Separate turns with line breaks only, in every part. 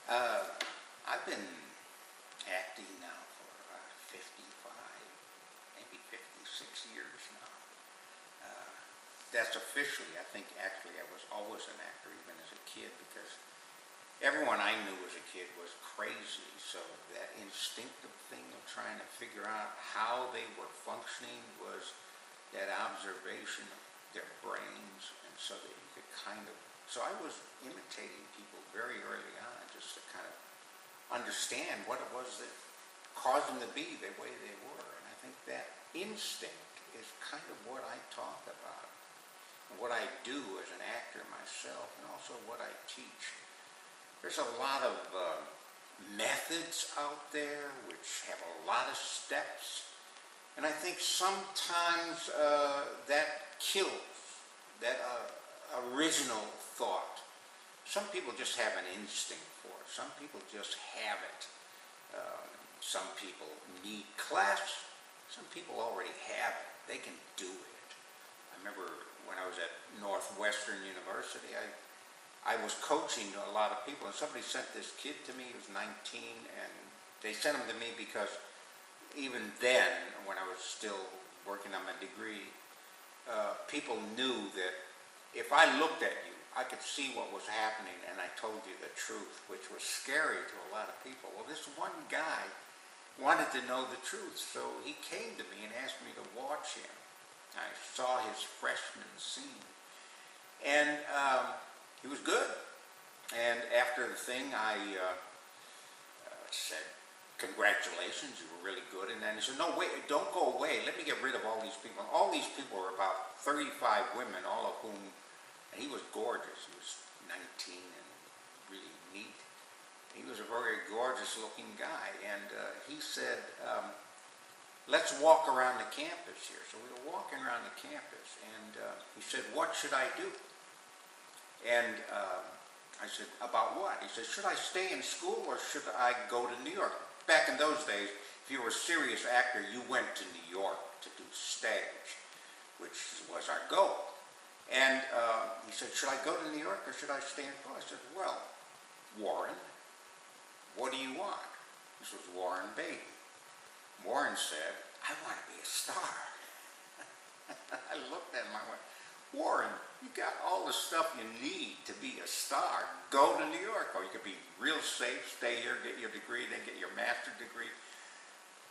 Uh, I've been acting now for 55, maybe 56 years now. That's officially, I think actually I was always an actor even as a kid because everyone I knew as a kid was crazy. So that instinctive thing of trying to figure out how they were functioning was that observation of their brains, and so that you could so I was imitating people very early on just to kind of understand what it was that caused them to be the way they were. And I think that instinct is kind of what I talk about, and what I do as an actor myself, and also what I teach. There's a lot of methods out there which have a lot of steps, and I think sometimes that kills that original thought. Some people just have an instinct for it. Some people just have it. Some people need class. Some people already have it. They can do it. I remember when I was at Northwestern University, I was coaching a lot of people, and somebody sent this kid to me. He was 19, and they sent him to me because even then, when I was still working on my degree, people knew that if I looked at you, I could see what was happening, and I told you the truth, which was scary to a lot of people. Well, this one guy wanted to know the truth, so he came to me and asked me to watch him. I saw his freshman scene, and he was good. And after the thing, I said, "Congratulations, you were really good." And then he said, "No, wait, don't go away. Let me get rid of all these people." And all these people were about 35 women, all of whom, and he was gorgeous. He was 19 and really neat. He was a very gorgeous-looking guy. And he said, "Let's walk around the campus here." So we were walking around the campus, and he said, "What should I do?" And I said, "About what?" He said, "Should I stay in school or should I go to New York?" Back in those days, if you were a serious actor, you went to New York to do stage, which was our goal. And he said, "Should I go to New York or should I stay in school?" I said, "Well, Warren, what do you want?" This was Warren Beatty. Warren said, "I want to be a star." I looked at him, I went, "Warren, you got all the stuff you need to be a star. Go to New York, or you could be real safe, stay here, get your degree, then get your master's degree."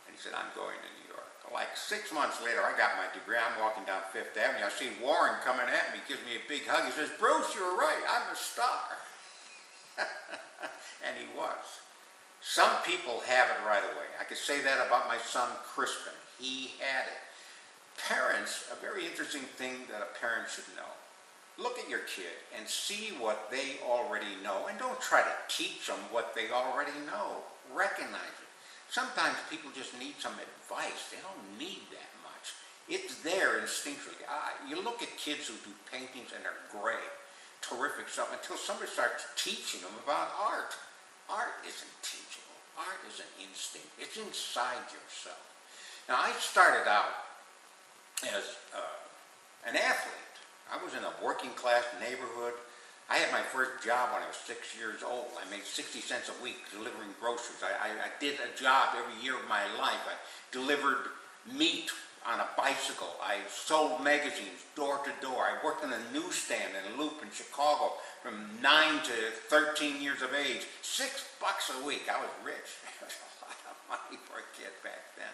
And he said, "I'm going to New York." Like 6 months later, I got my degree. I'm walking down Fifth Avenue. I see Warren coming at me, gives me a big hug. He says, "Bruce, you were right. I'm a star." And he was. Some people have it right away. I could say that about my son, Crispin. He had it. Parents, a very interesting thing that a parent should know. Look at your kid and see what they already know, and don't try to teach them what they already know. Recognize it. Sometimes people just need some advice. They don't need that much. It's there instinctually. You look at kids who do paintings and they're great, terrific stuff, until somebody starts teaching them about art. Art isn't teachable. Art is an instinct. It's inside yourself. Now, I started out as an athlete. I was in a working class neighborhood. I had my first job when I was 6 years old. I made 60 cents a week delivering groceries. I did a job every year of my life. I delivered meat on a bicycle. I sold magazines door to door. I worked in a newsstand in Loop in Chicago from 9 to 13 years of age. $6 a week. I was rich. That was a lot of money for a kid back then.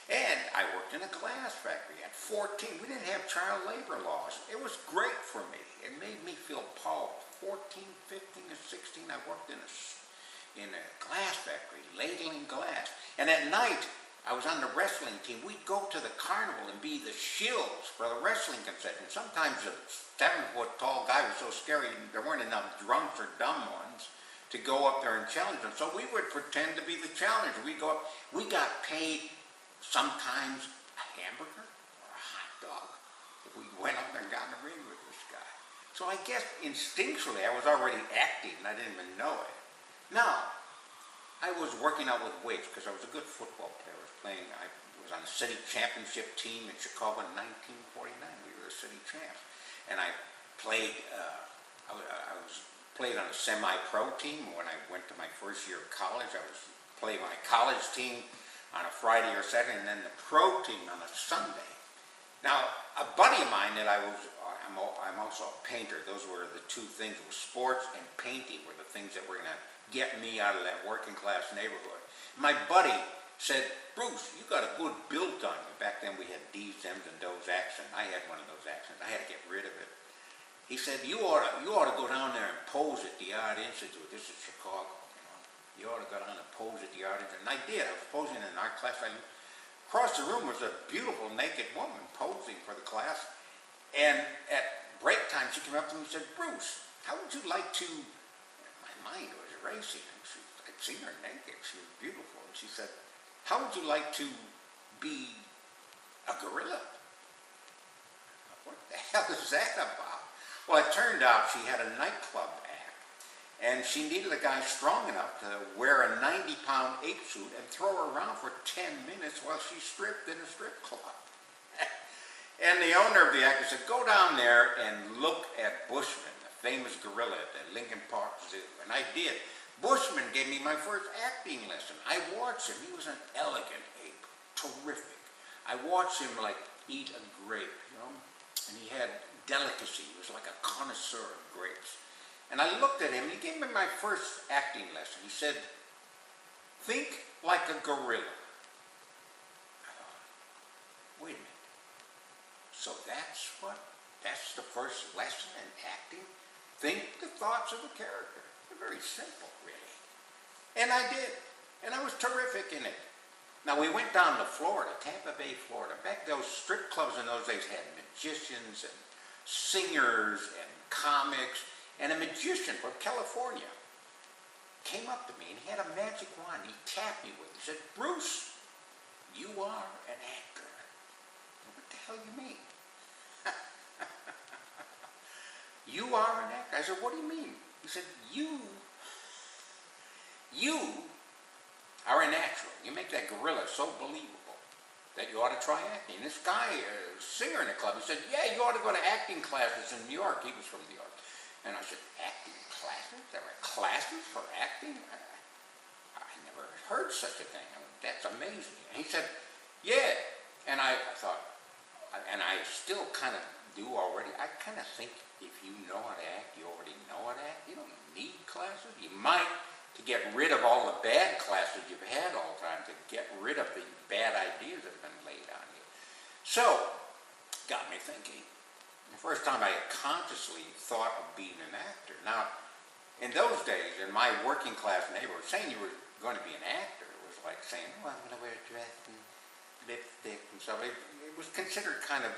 And I worked in a glass factory at 14. We didn't have child labor laws. It was great for me. It made me feel powerful. 14, 15, and 16, I worked in a glass factory, ladling glass. And at night, I was on the wrestling team. We'd go to the carnival and be the shills for the wrestling concession. Sometimes a 7-foot tall guy was so scary, there weren't enough drunks or dumb ones to go up there and challenge them. So we would pretend to be the challenger. We'd go up. We got paid sometimes a hamburger or a hot dog if we went up there and got in the ring with this guy. So I guess instinctually I was already acting and I didn't even know it. Now, I was working out with weights because I was a good football player. I was on the city championship team in Chicago in 1949. We were the city champs. And I played, I was played on a semi-pro team. When I went to my first year of college, I was playing my college team on a Friday or Saturday, and then the pro team on a Sunday. Now, a buddy of mine that I'm also a painter. Those were the two things. It was sports and painting were the things that were going to get me out of that working class neighborhood. My buddy said, Bruce, you got a good build on you. Back then we had D's, M's, and Doe's accent. I had one of those accents. I had to get rid of it. He said, you ought to go down there and pose at the Art Institute. This is Chicago. You ought to go down and pose at the Art Institute. And I did. I was posing in an art class. Across the room was a beautiful naked woman posing for the class. And at break time, she came up to me and said, Bruce, how would you like to... My mind was racing. I'd seen her naked. She was beautiful. And she said, how would you like to be a gorilla? What the hell is that about? Well, it turned out she had a nightclub act, and she needed a guy strong enough to wear a 90-pound ape suit and throw her around for 10 minutes while she stripped in a strip club. And the owner of the act said, go down there and look at Bushman, the famous gorilla at the Lincoln Park Zoo. And I did. Bushman gave me my first acting lesson. I watched him. He was an elegant ape, terrific. I watched him like eat a grape, and he had delicacy. He was like a connoisseur of grapes. And I looked at him, and he gave me my first acting lesson. He said, think like a gorilla. I thought, wait a minute. So that's the first lesson in acting? Think the thoughts of a character. They're very simple, really. And I did. And I was terrific in it. Now, we went down to Florida, Tampa Bay, Florida. Back those strip clubs in those days had magicians and singers and comics. And a magician from California came up to me and he had a magic wand. He tapped me with it. He said, Bruce, you are an actor. What the hell you mean? You are an actor. I said, what do you mean? He said, you are a natural. You make that gorilla so believable that you ought to try acting. This guy, a singer in a club, he said, yeah, you ought to go to acting classes in New York. He was from New York. And I said, acting classes? There are classes for acting? I never heard such a thing. I mean, that's amazing. And he said, yeah. And I thought, and I still kind of do already, I kind of think if you know how to act, you already know how to act. You don't need classes. You might, to get rid of all the bad classes you've had all the time, to get rid of the bad ideas that have been laid on you. So, got me thinking. The first time I consciously thought of being an actor. Now, in those days, in my working class neighborhood, saying you were going to be an actor was like saying, oh, I'm going to wear a dress and lipstick and stuff. It was considered kind of,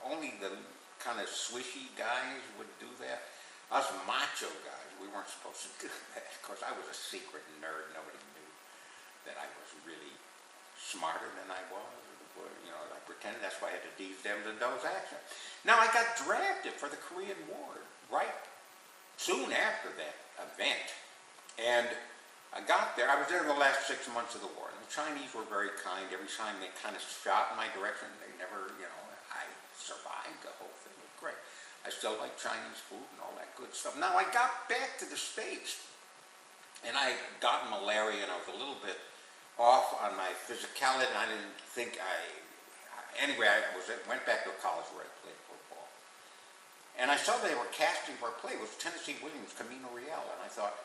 only the kind of swishy guys would do that. Us macho guys, we weren't supposed to do that. Of course, I was a secret nerd. Nobody knew that I was really smarter than I was. I pretended. That's why I had the D's, M's, and Doe's accent. Now, I got drafted for the Korean War right soon after that event. And I got there. I was there the last 6 months of the war. And the Chinese were very kind. Every time they kind of shot in my direction, they never, I survived the whole thing. It was great. I still like Chinese food and all that good stuff. Now, I got back to the States, and I got malaria, and I was a little bit off on my physicality, and I didn't think anyway, I went back to a college where I played football. And I saw they were casting for a play. It was Tennessee Williams' Camino Real, and I thought,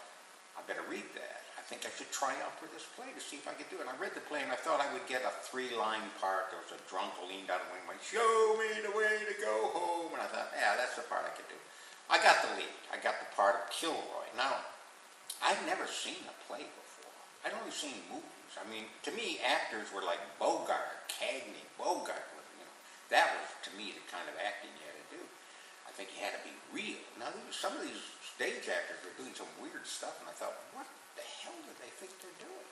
I better read that. I think I should try out for this play to see if I could do it. And I read the play, and I thought I would get a 3-line part. There was a drunk who leaned out and went, show me the way to go home. And I thought, yeah, that's the part I could do. I got the lead. I got the part of Kilroy. Now, I'd never seen a play before. I'd only seen movies. I mean, to me, actors were like Bogart, Cagney. Bogart was, that was, to me, the kind of acting you had to do. I think you had to be real. Now, some of these stage actors were doing some weird stuff, and I thought, what the hell do they think they're doing?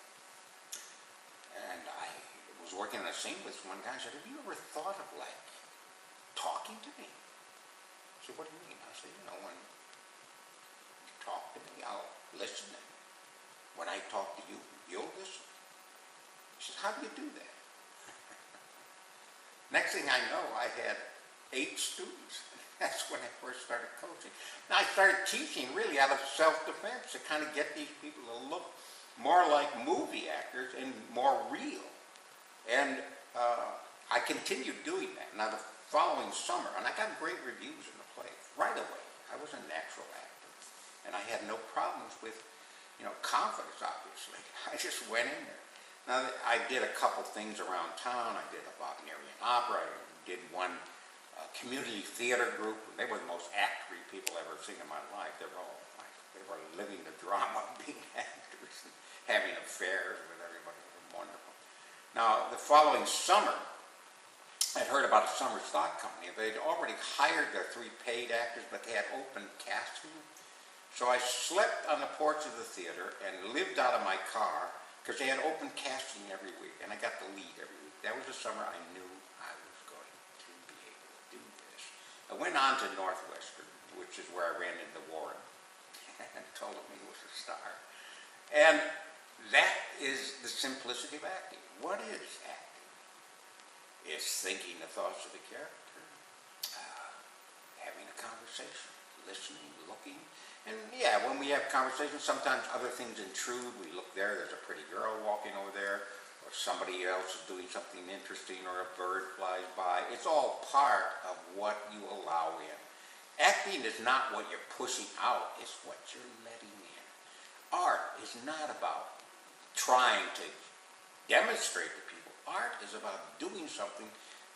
And I was working on a scene with one guy. I said, have you ever thought of, talking to me? He said, what do you mean? I said, when you talk to me, I'll listen. And when I talk to you, you'll listen. He said, how do you do that? Next thing I know, I had 8 students. That's when I first started coaching. Now I started teaching really out of self-defense to kind of get these people to look more like movie actors and more real. And I continued doing that. Now the following summer, and I got great reviews in the play right away. I was a natural actor, and I had no problems with, confidence, obviously. I just went in there. Now, I did a couple things around town. I did a Wagnerian opera. I did one community theater group. They were the most actory people I've ever seen in my life. They were living the drama of being actors and having affairs with everybody. It was wonderful. Now, the following summer, I'd heard about a summer stock company. They'd already hired their 3 paid actors, but they had open casting. So I slept on the porch of the theater and lived out of my car because they had open casting every week, and I got the lead every week. That was the summer I knew I was going to be able to do this. I went on to Northwestern, which is where I ran into Warren, and told him he was a star. And that is the simplicity of acting. What is acting? It's thinking the thoughts of the character, having a conversation, listening, looking. And yeah, when we have conversations, sometimes other things intrude. We look there's a pretty girl walking over there, or somebody else is doing something interesting, or a bird flies by. It's all part of what you allow in. Acting is not what you're pushing out, it's what you're letting in. Art is not about trying to demonstrate to people. Art is about doing something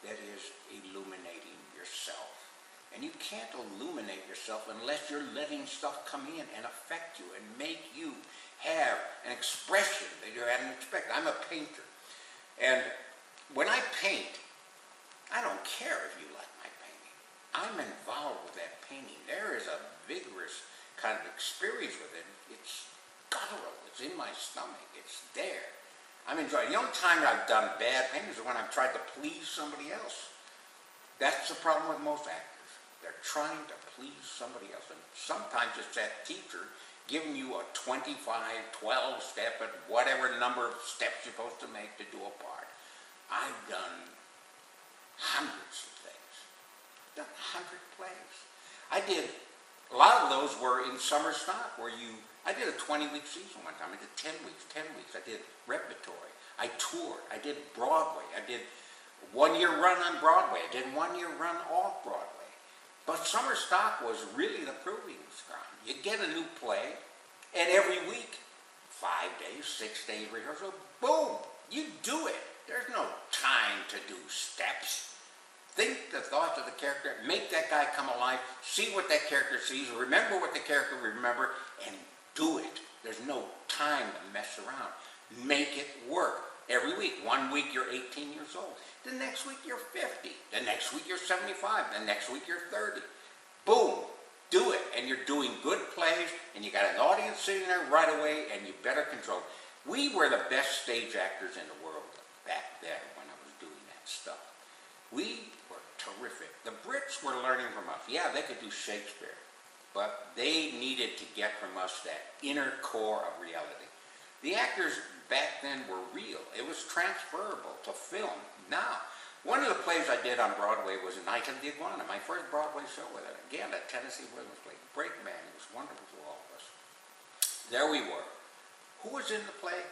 that is illuminating yourself. And you can't illuminate yourself unless you're letting stuff come in and affect you and make you have an expression that you hadn't expected. I'm a painter. And when I paint, I don't care if you like my painting. I'm involved with that painting. There is a vigorous kind of experience with it. It's guttural. It's in my stomach. It's there. I'm enjoying it. The only time I've done bad paintings is when I've tried to please somebody else. That's the problem with most actors. They're trying to please somebody else. And sometimes it's that teacher giving you a 25, 12-step, and whatever number of steps you're supposed to make to do a part. I've done hundreds of things. I've done 100 plays. I did, a lot of those were in summer stock, where I did a 20-week season one time. I did 10 weeks. I did repertory. I toured. I did Broadway. I did 1-year run on Broadway. I did 1-year run off Broadway. But summer stock was really the proving ground. You get a new play, and every week, 5 days, 6 days rehearsal, boom, you do it. There's no time to do steps. Think the thoughts of the character, make that guy come alive, see what that character sees, remember what the character remember, and do it. There's no time to mess around. Make it work. Every week. 1 week you're 18 years old. The next week you're 50. The next week you're 75. The next week you're 30. Boom. Do it. And you're doing good plays, and you got an audience sitting there right away, and you better control it. We were the best stage actors in the world back then when I was doing that stuff. We were terrific. The Brits were learning from us. Yeah, they could do Shakespeare, but they needed to get from us that inner core of reality. The actors back then were real. It was transferable to film. Now, one of the plays I did on Broadway was Night of the Iguana, my first Broadway show with it. Again, at Tennessee Williams played Break Man. It was wonderful to all of us. There we were. Who was in the play?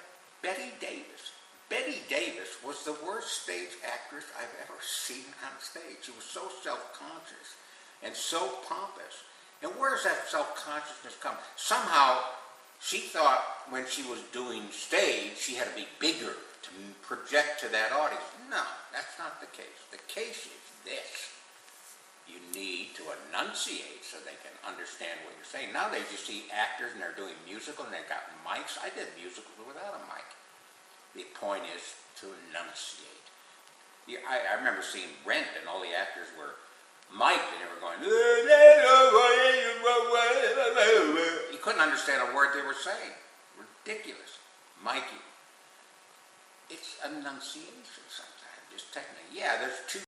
Betty Davis. Betty Davis was the worst stage actress I've ever seen on stage. She was so self-conscious and so pompous. And where does that self-consciousness come? Somehow, she thought when she was doing stage, she had to be bigger to project to that audience. No, that's not the case. The case is this. You need to enunciate so they can understand what you're saying. Nowadays you see actors and they're doing musical and they've got mics. I did musicals without a mic. The point is to enunciate. I remember seeing Rent and all the actors were mic'd and they were going, you couldn't understand a word they were saying. Ridiculous. Mikey. It's enunciation sometimes, just technically. Yeah, there's two